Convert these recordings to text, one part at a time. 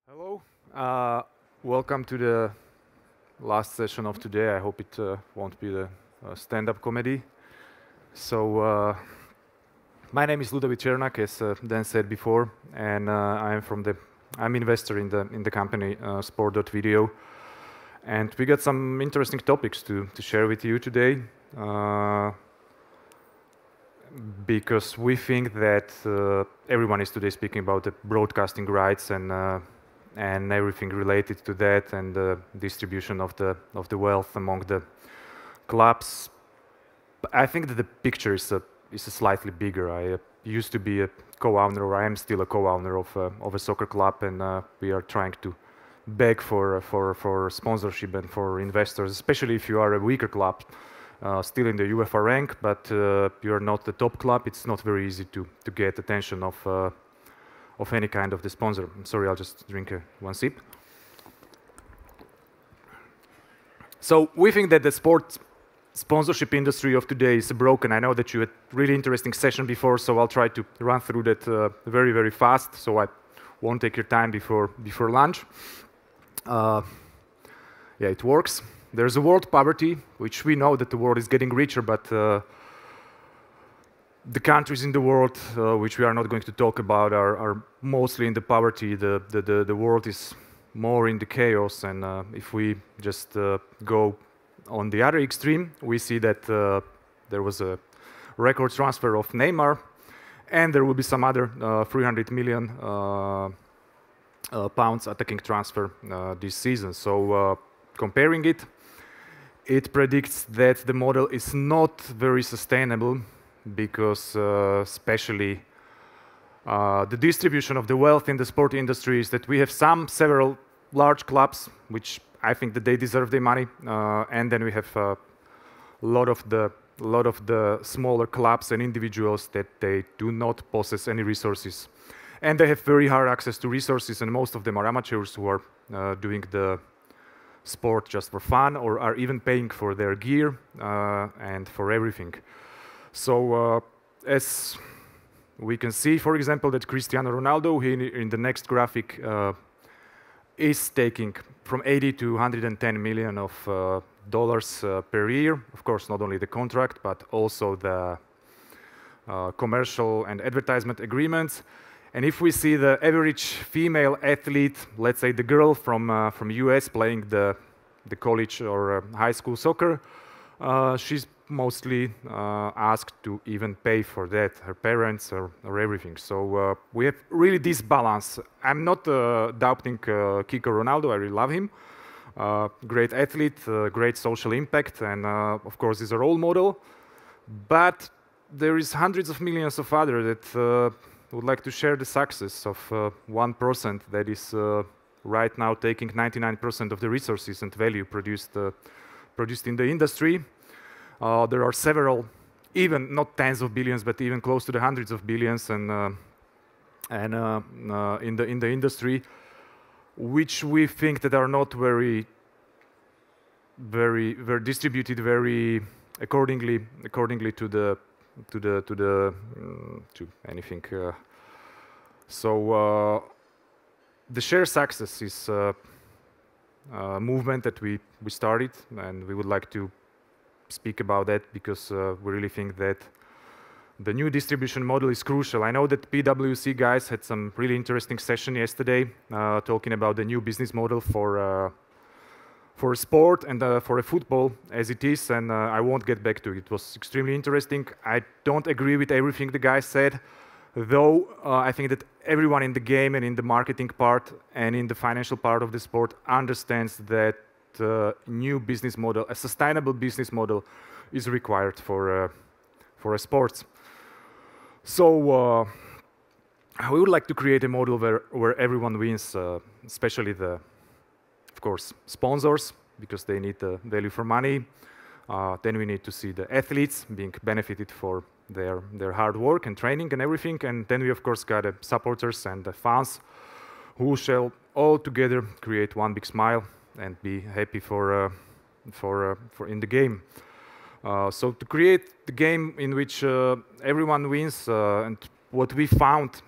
Hello, welcome to the last session of today. I hope it won't be the stand-up comedy. My name is Ludo Cernak, as Dan said before, and I'm investor in the company Sport.Video, and we got some interesting topics to share with you today. Because we think that everyone is today speaking about the broadcasting rights and everything related to that, and the distribution of the wealth among the clubs. I think that the picture is slightly bigger. I used to be a co-owner, or I am still a co-owner of a soccer club, and we are trying to beg for sponsorship and for investors, especially if you are a weaker club. Still in the UEFA rank, but you're not the top club. It's not very easy to get attention of any kind of the sponsor. I'm sorry, I'll just drink one sip. So we think that the sport sponsorship industry of today is broken. I know that you had a really interesting session before, so I'll try to run through that very, very fast, so I won't take your time before lunch. Yeah, it works. There's a world poverty, which we know that the world is getting richer, but the countries in the world, which we are not going to talk about, are mostly in the poverty. The world is more in the chaos, and if we just go on the other extreme, we see that there was a record transfer of Neymar, and there will be some other 300 million pounds attacking transfer this season. So comparing it, it predicts that the model is not very sustainable because especially the distribution of the wealth in the sport industry is that we have several large clubs, which I think that they deserve their money, and then we have a lot of the smaller clubs and individuals that they do not possess any resources, and they have very hard access to resources, and most of them are amateurs who are doing the sport just for fun, or are even paying for their gear and for everything. So as we can see, for example, that Cristiano Ronaldo, in the next graphic, is taking from 80 to 110 million of dollars per year. Of course, not only the contract, but also the commercial and advertisement agreements. And if we see the average female athlete, let's say the girl from US playing the college or high school soccer, she's mostly asked to even pay for that, her parents or everything. So we have really this balance. I'm not doubting Kiko Ronaldo. I really love him. Great athlete, great social impact, and of course is a role model. But there is hundreds of millions of others that would like to share the success of 1% that is right now taking 99% of the resources and value produced in the industry. There are several, even not tens of billions, but even close to the hundreds of billions, and in the industry, which we think that are not very distributed very accordingly to anything. So the share success is a movement that we started, and we would like to speak about that because we really think that the new distribution model is crucial. I know that PwC guys had some really interesting session yesterday talking about the new business model for sport and for a football as it is, and I won't get back to it. It was extremely interesting. I don't agree with everything the guy said, though I think that everyone in the game and in the marketing part and in the financial part of the sport understands that new business model, a sustainable business model, is required for sports. So we would like to create a model where everyone wins, especially of course, sponsors, because they need the value for money. Then we need to see the athletes being benefited for their hard work and training and everything. And then we, of course, got the supporters and the fans who shall all together create one big smile and be happy for in the game. So to create the game in which everyone wins and what we found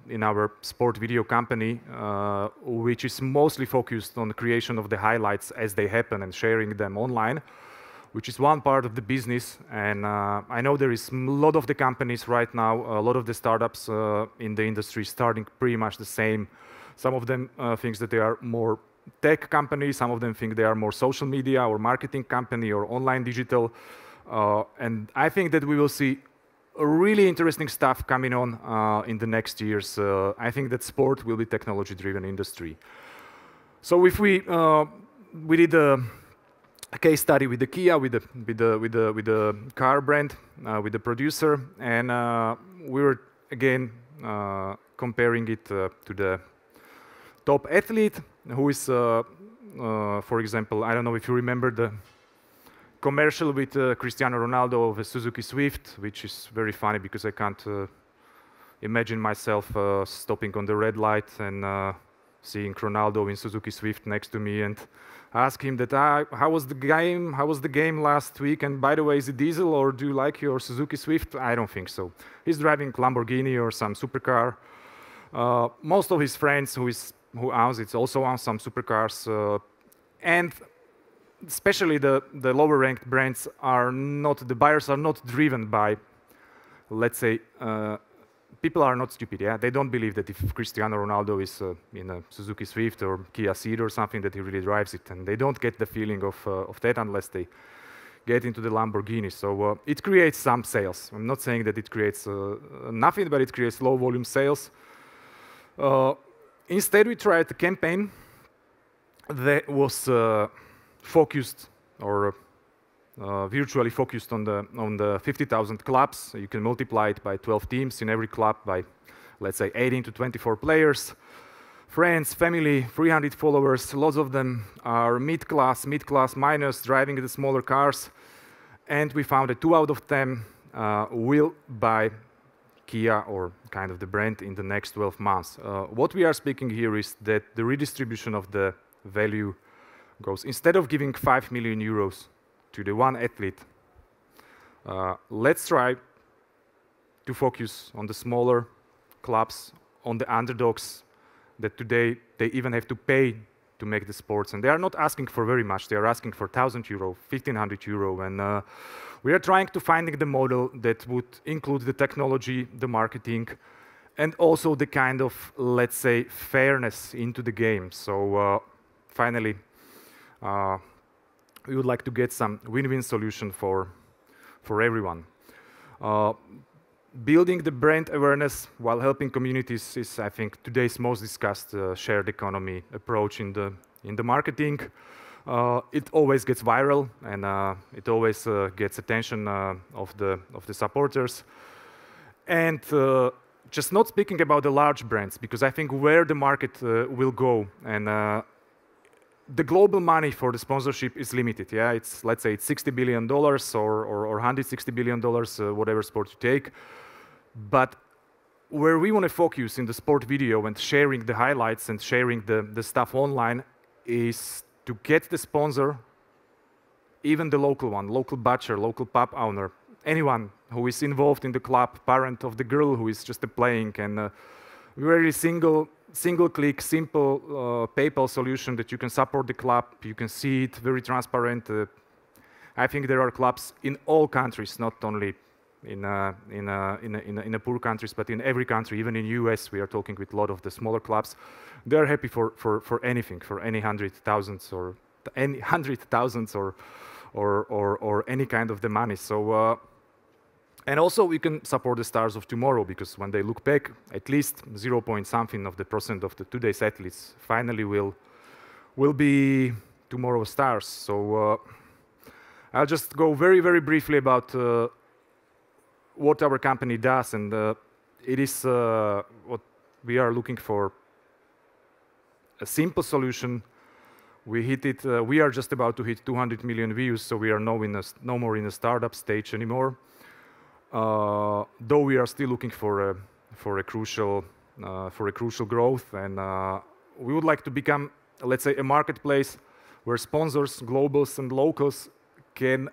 in our Sport.Video company, which is mostly focused on the creation of the highlights as they happen and sharing them online, which is one part of the business. And I know there is a lot of the companies right now, a lot of the startups in the industry starting pretty much the same. Some of them think that they are more tech companies, some of them think they are more social media or marketing company or online digital. And I think that we will see really interesting stuff coming on in the next years. I think that sport will be technology-driven industry. So if we did a case study with the Kia, with the car brand, with the producer, and we were again comparing it to the top athlete, who is, for example, I don't know if you remember the commercial with Cristiano Ronaldo of a Suzuki Swift, which is very funny because I can't imagine myself stopping on the red light and seeing Ronaldo in Suzuki Swift next to me and ask him that, how was the game? How was the game last week? And by the way, is it diesel or do you like your Suzuki Swift? I don't think so. He's driving Lamborghini or some supercar. Most of his friends who owns it also own some supercars, and especially the lower ranked brands are not, the buyers are not driven by, let's say, people are not stupid, yeah? They don't believe that if Cristiano Ronaldo is in a Suzuki Swift or Kia Ceed or something that he really drives it, and they don't get the feeling of that unless they get into the Lamborghini. So it creates some sales. I'm not saying that it creates nothing, but it creates low volume sales. Instead, we tried a campaign that was focused or virtually focused on the 50,000 clubs. You can multiply it by 12 teams in every club by, let's say, 18 to 24 players. Friends, family, 300 followers. Lots of them are mid-class minus, driving the smaller cars. And we found that 2 out of 10 will buy Kia or kind of the brand in the next 12 months. What we are speaking here is that the redistribution of the value goes, instead of giving 5 million euros to the one athlete, let's try to focus on the smaller clubs, on the underdogs that today they even have to pay to make the sports. And they are not asking for very much. They are asking for 1,000 euro, 1,500 euro. And we are trying to find the model that would include the technology, the marketing, and also the kind of, let's say, fairness into the game. So finally, we would like to get some win-win solution for everyone. Building the brand awareness while helping communities is, I think, today's most discussed shared economy approach in the marketing. It always gets viral, and it always gets attention of the supporters. And just not speaking about the large brands, because I think where the market will go, and the global money for the sponsorship is limited. Yeah, it's, let's say, it's $60 billion or $160 billion, whatever sport you take. But where we want to focus in the sport video and sharing the highlights and sharing the stuff online is to get the sponsor, even the local one, local butcher, local pub owner, anyone who is involved in the club, parent of the girl who is just playing, and very single-click, simple PayPal solution that you can support the club. You can see it, very transparent. I think there are clubs in all countries, not only in poor countries, but in every country. Even in US, we are talking with a lot of the smaller clubs. They are happy for anything, for any hundred thousands or any kind of the money. So. And also we can support the stars of tomorrow, because when they look back, at least 0 point something of the % of the today's athletes finally will be tomorrow's stars. So I'll just go very, very briefly about what our company does, and it is what we are looking for, a simple solution. We hit it. We are just about to hit 200 million views, so we are no more in a startup stage anymore. Though we are still looking for a crucial growth, and we would like to become, let's say, a marketplace where sponsors, globals and locals can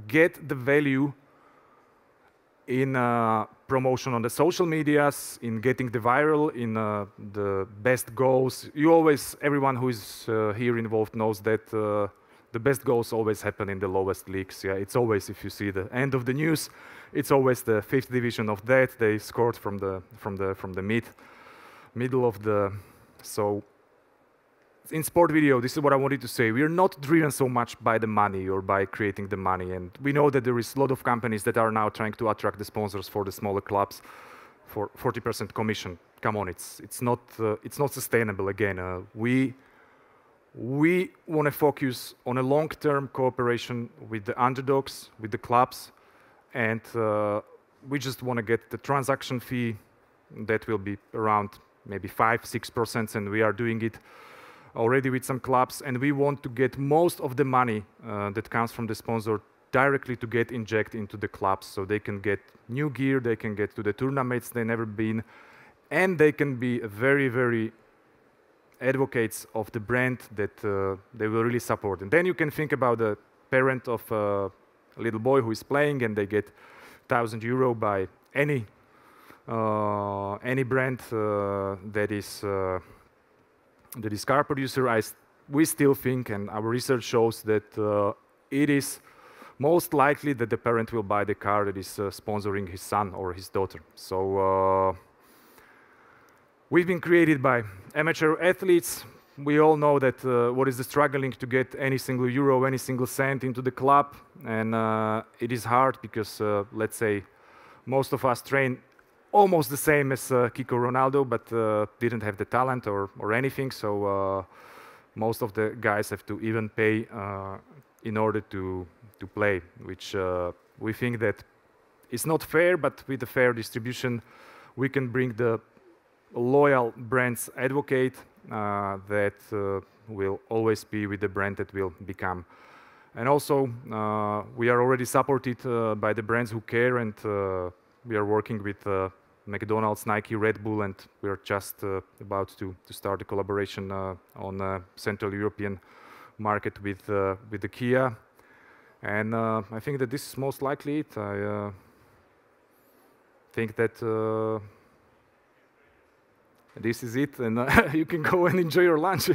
get the value in promotion on the social medias, in getting the viral, in the best goals. Everyone who is here involved knows that the best goals always happen in the lowest leagues. Yeah, it's always, if you see the end of the news, it's always the 5th division of that. They scored from the middle of the. So in Sport.Video, this is what I wanted to say. We are not driven so much by the money or by creating the money. And we know that there is a lot of companies that are now trying to attract the sponsors for the smaller clubs for 40% commission. Come on, it's not sustainable. Again, we want to focus on a long-term cooperation with the underdogs, with the clubs, and we just want to get the transaction fee that will be around maybe 5-6%, and we are doing it already with some clubs, and we want to get most of the money that comes from the sponsor directly to get injected into the clubs, so they can get new gear, they can get to the tournaments they've never been, and they can be very, very advocates of the brand that they will really support. And then you can think about the parent of a little boy who is playing, and they get €1,000 by any brand that is car producer. We still think, and our research shows that it is most likely that the parent will buy the car that is sponsoring his son or his daughter. So we've been created by amateur athletes. We all know that what is the struggling to get any single euro, any single cent into the club, and it is hard because let's say most of us train almost the same as Kiko Ronaldo, but didn't have the talent or anything. So most of the guys have to even pay in order to play, which we think that is not fair. But with a fair distribution, we can bring the loyal brands advocate that will always be with the brand that will become. And also, we are already supported by the brands who care, and we are working with McDonald's, Nike, Red Bull, and we are just about to start a collaboration on Central European market with the Kia. And I think that this is most likely it. I think that this is it, and you can go and enjoy your lunch.